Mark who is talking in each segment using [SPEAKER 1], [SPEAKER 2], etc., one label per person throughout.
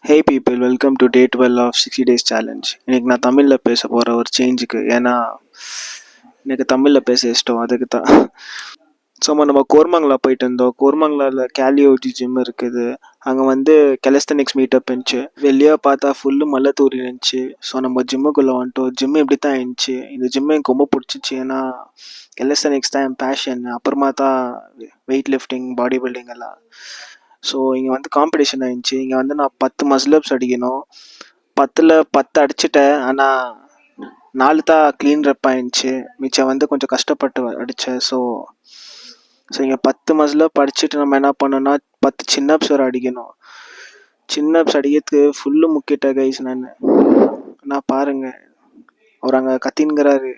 [SPEAKER 1] Hey people, welcome to day 12 of 60 days challenge. இன்னைக்கு நான் தமிழில் பேச போகிற ஒரு சேஞ்சுக்கு, ஏன்னா எனக்கு தமிழில் பேச இஷ்டம், அதுக்கு தான். நம்ம கோர்மங்கலா போயிட்டு இருந்தோம். கோர்மங்கலாவில் கேலியோஜி ஜிம் இருக்குது. அங்கே வந்து கெலஸ்தனிக்ஸ் மீட்டப் இருந்துச்சு. வெளியே பார்த்தா ஃபுல்லு மலை தூரி இருந்துச்சு. ஸோ நம்ம ஜிம்முக்குள்ளே வந்துட்டோம். ஜிம்மு இப்படி தான் இருந்துச்சு. இந்த ஜிம்மு எனக்கு ரொம்ப பிடிச்சிச்சு, ஏன்னா கெலஸ்தனிக்ஸ் தான் என் பேஷன். அப்புறமா தான் வெயிட் லிஃப்டிங், பாடி பில்டிங் எல்லாம். ஸோ இங்கே வந்து காம்படிஷன் ஆயிடுச்சு. இங்கே வந்து நான் 10 மஸ்லப்ஸ் அடிக்கணும். 10ல் 10 அடிச்சிட்டேன், ஆனால் 4 தான் க்ளீன் ரெப் ஆயிடுச்சு. மிச்சம் வந்து கொஞ்சம் கஷ்டப்பட்டு அடித்தேன். ஸோ இங்கே 10 மஸ்லப் அடிச்சுட்டு நம்ம என்ன பண்ணோன்னா 10 சின்னப்ஸ் வரை அடிக்கணும். சின்னப்ஸ் அடிக்கிறதுக்கு ஃபுல்லு முக்கிட்ட கைஸ். நான் பாருங்கள், அவர் அங்கே கத்தின்கிறாரு,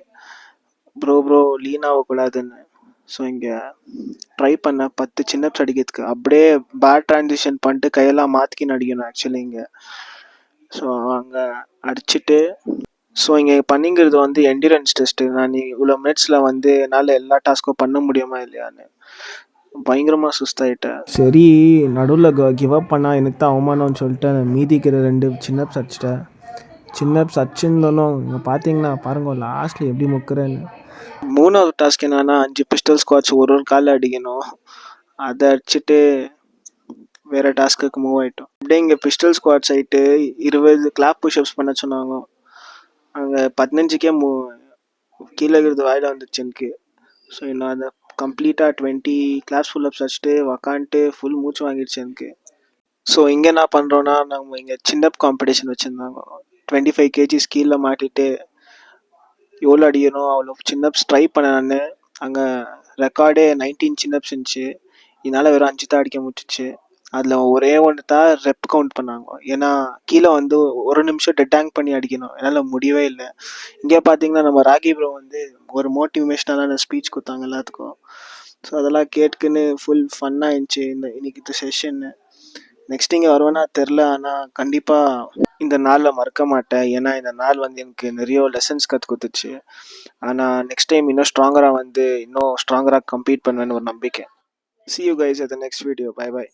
[SPEAKER 1] ப்ரோ லீன் ஆகக்கூடாதுன்னு. ஸோ இங்கே ட்ரை பண்ண 10 சின்னப்ஸ் அடிக்கிறதுக்கு அப்படியே பேட் ட்ரான்சிஷன் பண்ணிட்டு கையெல்லாம் மாற்றிக்கின்னு அடிக்கணும் ஆக்சுவலி இங்கே. ஸோ அங்கே அடிச்சுட்டு இங்கே பண்ணிங்கிறது வந்து எண்டிரன்ஸ் டெஸ்ட்டு. நான் இவ்வளோ மினிட்ஸில் வந்து என்னால் எல்லா டாஸ்க்கும் பண்ண முடியுமா இல்லையான்னு பயங்கரமாக சுஸ்தாயிட்டேன். சரி, நடுவில் கிவ் அப் பண்ணால் எனக்கு தான் அவமானம்னு சொல்லிட்டு மீதிக்கிற 2 சின்னப்ஸ் அடிச்சிட்டேன். சின்னப்ஸ் அடிச்சுருந்தாலும் இங்கே பார்த்தீங்கன்னா பாருங்கள், லாஸ்ட்டில் எப்படி முக்கிறேன்னு. 3வது டாஸ்க் என்னன்னா 5 பிஸ்டல் ஸ்குவாட்ஸ் ஒரு காலில் அடிக்கணும். அதை அடிச்சுட்டு வேறு டாஸ்க்குக்கு மூவ் ஆகிட்டோம். அப்படியே இங்கே பிஸ்டல் ஸ்குவாட்ஸ் ஆகிட்டு 20 கிளாப் புஷ்அப்ஸ் பண்ண சொன்னாங்க. அங்கே 15க்கே கீழே இருக்கிறது வாயில் வந்துச்சு எனக்கு. ஸோ இன்னும் அதை கம்ப்ளீட்டாக 20 கிளாப்ஸ் ஃபுல்லப்ஸ் அடிச்சுட்டு உக்காந்துட்டு ஃபுல் மூச்சு வாங்கிடுச்சு எனக்கு. ஸோ இங்கே என்ன பண்ணுறோன்னா, நம்ம இங்கே சின்னப் காம்படிஷன் வச்சுருந்தாங்க. 25 கேஜிஸ் கீழே மாட்டிட்டு எவ்வளோ அடிக்கணும் அவ்வளோ சின்னப்ஸ் ட்ரை பண்ணேன் நான். அங்கே ரெக்கார்டே 19 சின்னப்ஸ் இருந்துச்சு. இதனால் வெறும் 5 தான் அடிக்க முடிச்சிச்சு. அதில் ஒரே ஒன்று தான் ரெப் கவுண்ட் பண்ணாங்க. ஏன்னா கீழே வந்து 1 நிமிஷம் டெட் ஹேங் பண்ணி அடிக்கணும். என்னால் முடியவே இல்லை. இங்கே பார்த்தீங்கன்னா நம்ம ராகி ப்ரோ வந்து ஒரு மோட்டிவேஷ்னலான ஸ்பீச் கொடுத்தாங்க எல்லாத்துக்கும். ஸோ அதெல்லாம் கேட்டுக்குன்னு ஃபுல் ஃபன்னாக இருந்துச்சு இன்னைக்கு இந்த செஷன்னு. நெக்ஸ்ட் இங்கே வருவேன்னா தெரில, ஆனால் கண்டிப்பாக இந்த நாளில் மறக்க மாட்டேன். ஏன்னா இந்த நாள் வந்து எனக்கு நிறைய லெசன்ஸ் கற்றுக் கொடுத்துச்சு. ஆனால் நெக்ஸ்ட் டைம் இன்னும் ஸ்ட்ராங்கராக கம்பீட் பண்ணுவேன்னு ஒரு நம்பிக்கை. See you guys at the next video. Bye bye.